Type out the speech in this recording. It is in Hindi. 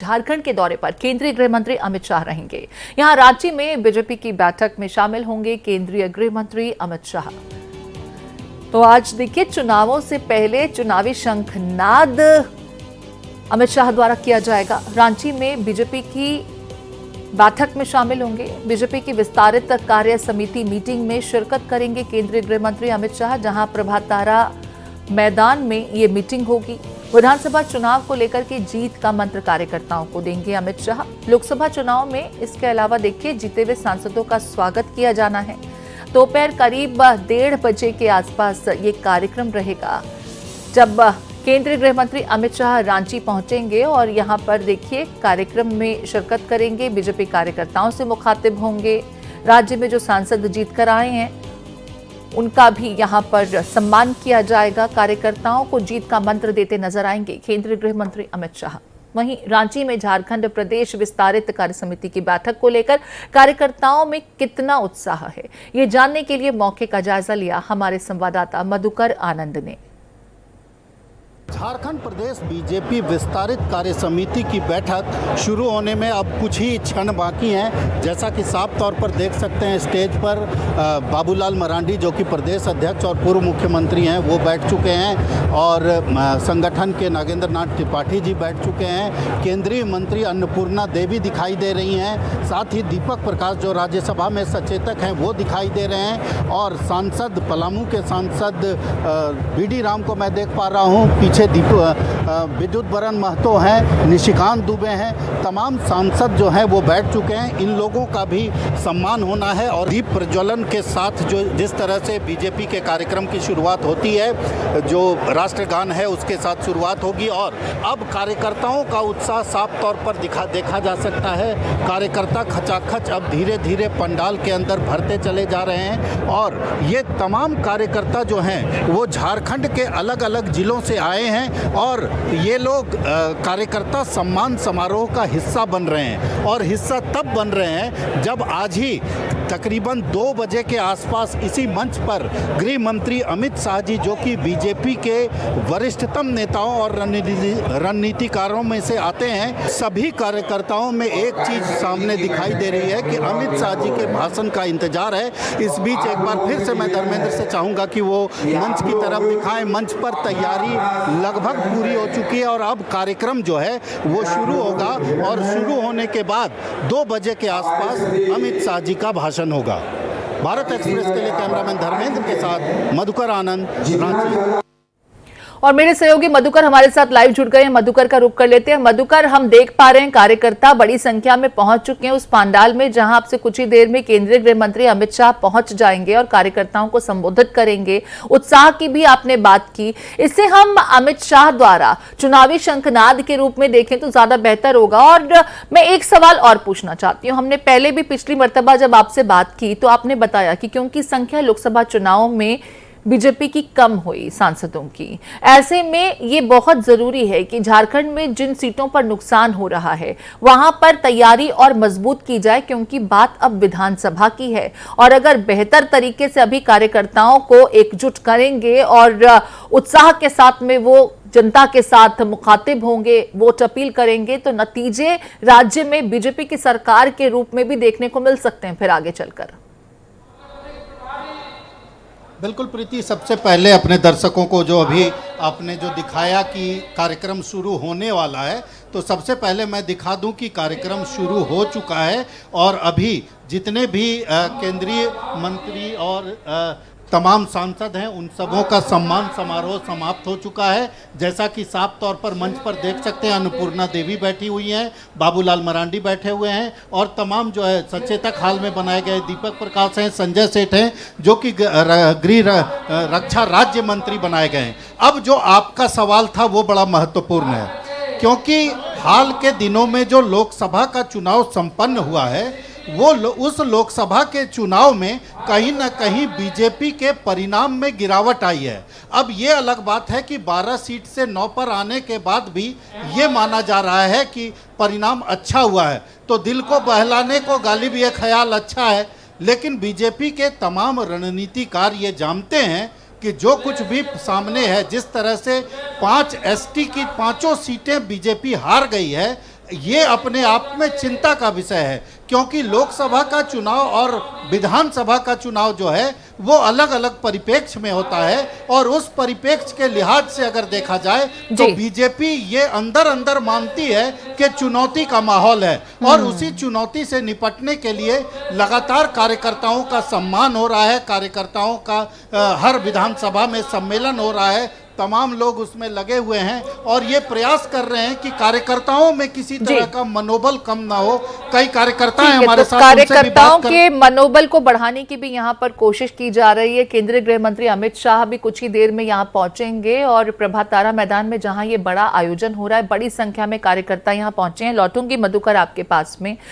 झारखंड के दौरे पर केंद्रीय गृह मंत्री अमित शाह रहेंगे। यहां रांची में बीजेपी की बैठक में शामिल होंगे केंद्रीय गृह मंत्री अमित शाह। तो आज देखिए, चुनावों से पहले चुनावी शंखनाद अमित शाह द्वारा किया जाएगा। रांची में बीजेपी की बैठक में शामिल होंगे। बीजेपी की विस्तारित कार्य समिति मीटिंग में शिरकत करेंगे केंद्रीय गृह मंत्री अमित शाह, जहां प्रभात तारा मैदान में ये मीटिंग होगी। विधानसभा चुनाव को लेकर के जीत का मंत्र कार्यकर्ताओं को देंगे अमित शाह। लोकसभा चुनाव में इसके अलावा देखिए, जीते हुए सांसदों का स्वागत किया जाना है। दोपहर करीब 1:30 बजे के आसपास ये कार्यक्रम रहेगा, जब केंद्रीय गृह मंत्री अमित शाह रांची पहुंचेंगे और यहां पर देखिए कार्यक्रम में शिरकत करेंगे। बीजेपी कार्यकर्ताओं से मुखातिब होंगे। राज्य में जो सांसद जीत कर आए हैं उनका भी यहां पर सम्मान किया जाएगा। कार्यकर्ताओं को जीत का मंत्र देते नजर आएंगे केंद्रीय गृह मंत्री अमित शाह। वहीं रांची में झारखंड प्रदेश विस्तारित कार्य समिति की बैठक को लेकर कार्यकर्ताओं में कितना उत्साह है, ये जानने के लिए मौके का जायजा लिया हमारे संवाददाता मधुकर आनंद ने। झारखंड प्रदेश बीजेपी विस्तारित कार्य समिति की बैठक शुरू होने में अब कुछ ही क्षण बाकी हैं। जैसा कि साफ तौर पर देख सकते हैं, स्टेज पर बाबूलाल मरांडी जो कि प्रदेश अध्यक्ष और पूर्व मुख्यमंत्री हैं, वो बैठ चुके हैं और संगठन के नागेंद्र नाथ त्रिपाठी जी बैठ चुके हैं। केंद्रीय मंत्री अन्नपूर्णा देवी दिखाई दे रही हैं। साथ ही दीपक प्रकाश जो राज्यसभा में सचेतक हैं वो दिखाई दे रहे हैं और सांसद पलामू के सांसद बीडी राम को मैं देख पा रहा हूँ। विद्युत बरन महतो हैं, निशिकांत दुबे हैं, तमाम सांसद जो हैं वो बैठ चुके हैं। इन लोगों का भी सम्मान होना है और दीप प्रज्वलन के साथ जो जिस तरह से बीजेपी के कार्यक्रम की शुरुआत होती है, जो राष्ट्रगान है उसके साथ शुरुआत होगी और अब कार्यकर्ताओं का उत्साह साफ तौर पर देखा जा सकता है। कार्यकर्ता खचाखच अब धीरे धीरे पंडाल के अंदर भरते चले जा रहे हैं और ये तमाम कार्यकर्ता जो हैं वो झारखंड के अलग अलग जिलों से आए हैं और ये लोग कार्यकर्ता सम्मान समारोह का हिस्सा बन रहे हैं और हिस्सा तब बन रहे हैं जब आज ही तकरीबन 2 बजे के आसपास इसी मंच पर गृह मंत्री अमित शाह जी, जो कि बीजेपी के वरिष्ठतम नेताओं और रणनीतिकारों में से आते हैं, सभी कार्यकर्ताओं में एक चीज सामने दिखाई दे रही है कि अमित शाह जी के भाषण का इंतजार है। इस बीच एक बार फिर से मैं धर्मेंद्र से चाहूँगा कि वो मंच की तरफ दिखाएं। मंच पर तैयारी लगभग पूरी हो चुकी है और अब कार्यक्रम जो है वो शुरू होगा और शुरू होने के बाद 2 बजे के आसपास अमित शाह जी का भाषण होगा। भारत एक्सप्रेस के लिए कैमरामैन धर्मेंद्र के साथ मधुकर आनंद, रांची। और मेरे सहयोगी मधुकर हमारे साथ लाइव जुड़ गए हैं। मधुकर का रुख कर लेते हैं। मधुकर, हम देख पा रहे हैं कार्यकर्ता बड़ी संख्या में पहुंच चुके हैं उस पंडाल में, जहां आपसे कुछ ही देर में केंद्रीय गृह मंत्री अमित शाह पहुंच जाएंगे और कार्यकर्ताओं को संबोधित करेंगे। उत्साह की भी आपने बात की, इससे हम अमित शाह द्वारा चुनावी शंखनाद के रूप में देखें तो ज्यादा बेहतर होगा। और मैं एक सवाल और पूछना चाहती हूँ। हमने पहले भी पिछली मर्तबा जब आपसे बात की तो आपने बताया कि क्योंकि संख्या लोकसभा चुनाव में बीजेपी की कम हुई सांसदों की, ऐसे में ये बहुत जरूरी है कि झारखंड में जिन सीटों पर नुकसान हो रहा है वहां पर तैयारी और मजबूत की जाए, क्योंकि बात अब विधानसभा की है। और अगर बेहतर तरीके से अभी कार्यकर्ताओं को एकजुट करेंगे और उत्साह के साथ में वो जनता के साथ मुखातिब होंगे, वोट अपील करेंगे, तो नतीजे राज्य में बीजेपी की सरकार के रूप में भी देखने को मिल सकते हैं फिर आगे चलकर। बिल्कुल प्रीति, सबसे पहले अपने दर्शकों को जो अभी आपने जो दिखाया कि कार्यक्रम शुरू होने वाला है, तो सबसे पहले मैं दिखा दूं कि कार्यक्रम शुरू हो चुका है और अभी जितने भी केंद्रीय मंत्री और तमाम सांसद हैं उन सबों का सम्मान समारोह समाप्त हो चुका है। जैसा कि साफ तौर पर मंच पर देख सकते हैं, अन्नपूर्णा देवी बैठी हुई हैं, बाबूलाल मरांडी बैठे हुए हैं और तमाम जो है सचेतक हाल में बनाए गए दीपक प्रकाश हैं, संजय सेठ हैं, जो कि गृह रक्षा राज्य मंत्री बनाए गए हैं। अब जो आपका सवाल था वो बड़ा महत्वपूर्ण है, क्योंकि हाल के दिनों में जो लोकसभा का चुनाव संपन्न हुआ है वो उस लोकसभा के चुनाव में कहीं ना कहीं बीजेपी के परिणाम में गिरावट आई है। अब ये अलग बात है कि 12 सीट से 9 पर आने के बाद भी ये माना जा रहा है कि परिणाम अच्छा हुआ है, तो दिल को बहलाने को गालिब ये ख्याल अच्छा है। लेकिन बीजेपी के तमाम रणनीतिकार ये जानते हैं कि जो कुछ भी सामने है, जिस तरह से 5 एसटी की 5 सीटें बीजेपी हार गई है, ये अपने आप में चिंता का विषय है, क्योंकि लोकसभा का चुनाव और विधानसभा का चुनाव जो है वो अलग अलग परिप्रेक्ष्य में होता है, और उस परिप्रेक्ष्य के लिहाज से अगर देखा जाए तो जी। बीजेपी ये अंदर अंदर मानती है कि चुनौती का माहौल है, और उसी चुनौती से निपटने के लिए लगातार कार्यकर्ताओं का सम्मान हो रहा है, कार्यकर्ताओं का हर विधानसभा में सम्मेलन हो रहा है, तमाम लोग उसमें लगे हुए हैं और ये प्रयास कर रहे हैं कि कार्यकर्ताओं में किसी तरह का मनोबल कम ना हो। कई कार्यकर्ता हैं हमारे तो साथ, उनसे भी कार्यकर्ताओं बात कर। के मनोबल को बढ़ाने की भी यहाँ पर कोशिश की जा रही है। केंद्रीय गृह मंत्री अमित शाह भी कुछ ही देर में यहाँ पहुंचेंगे और प्रभात तारा मैदान में जहां ये बड़ा आयोजन हो रहा है, बड़ी संख्या में कार्यकर्ता यहाँ पहुंचे हैं। लौटूंगी मधुकर आपके पास में।